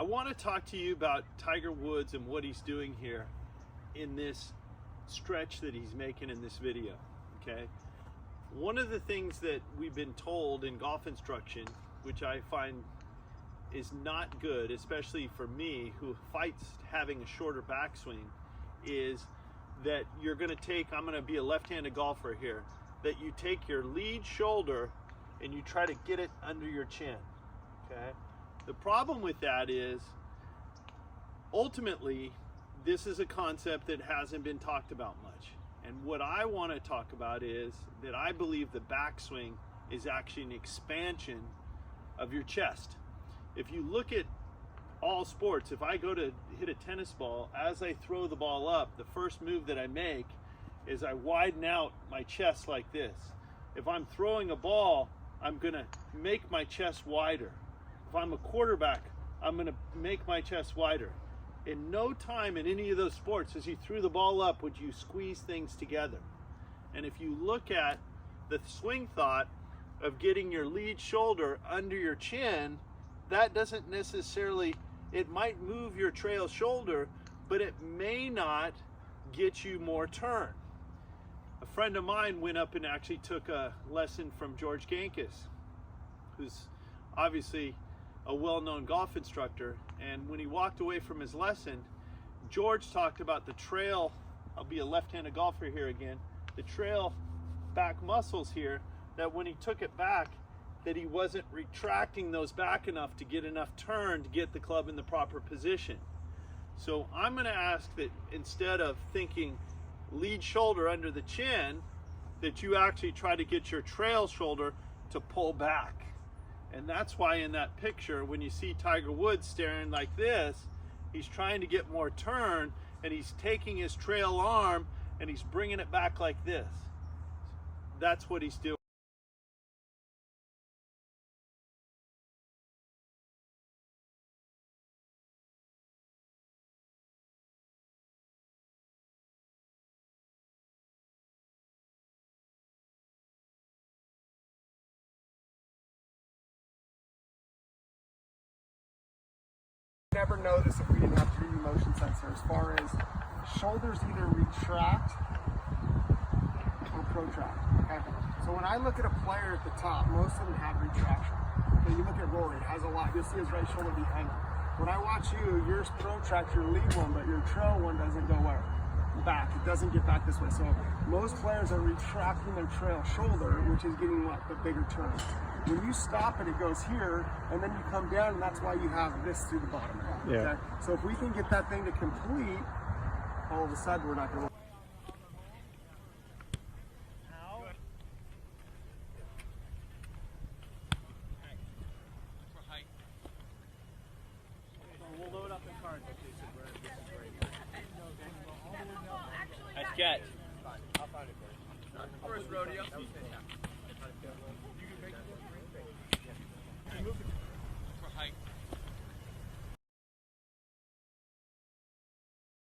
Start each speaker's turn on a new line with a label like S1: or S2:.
S1: I want to talk to you about Tiger Woods and what he's doing here in this stretch that he's making in this video, okay? One of the things that we've been told in golf instruction, which I find is not good, especially for me who fights having a shorter backswing, is that you're going to take, I'm going to be a left-handed golfer here, that you take your lead shoulder and you try to get it under your chin, okay? The problem with that is, ultimately, this is a concept that hasn't been talked about much. And what I want to talk about is that I believe the backswing is actually an expansion of your chest. If you look at all sports, if I go to hit a tennis ball, as I throw the ball up, the first move that I make is I widen out my chest like this. If I'm throwing a ball, I'm gonna make my chest wider. If I'm a quarterback, I'm gonna make my chest wider. In no time in any of those sports, as you threw the ball up, would you squeeze things together. And if you look at the swing thought of getting your lead shoulder under your chin, that doesn't necessarily, it might move your trail shoulder, but it may not get you more turn. A friend of mine went up and actually took a lesson from George Gankis, who's obviously a well-known golf instructor, and when he walked away from his lesson, George talked about the trail, I'll be a left-handed golfer here again, the trail back muscles here, that when he took it back, that he wasn't retracting those back enough to get enough turn to get the club in the proper position. So I'm going to ask that instead of thinking lead shoulder under the chin, that you actually try to get your trail shoulder to pull back. And that's why in that picture, when you see Tiger Woods staring like this, he's trying to get more turn, and he's taking his trail arm and he's bringing it back like this. That's what he's doing.
S2: Never notice if we didn't have 3D motion sensor as far as shoulders either retract or protract. Okay? So when I look at a player at the top, most of them have retraction. Okay, you look at Rory, it has a lot. You'll see his right shoulder behind him. When I watch you, yours protracts your lead one, but your trail one doesn't go where? Back. It doesn't get back this way. So most players are retracting their trail shoulder, which is getting what? The bigger turn. When you stop it, it goes here, and then you come down, and that's why you have this through the bottom. Okay?
S1: Yeah.
S2: So if we can get that thing to complete, all of a sudden we're not going to.
S1: We'll load up the card.
S3: Nice catch.
S1: I'll find it for you.
S3: First rodeo.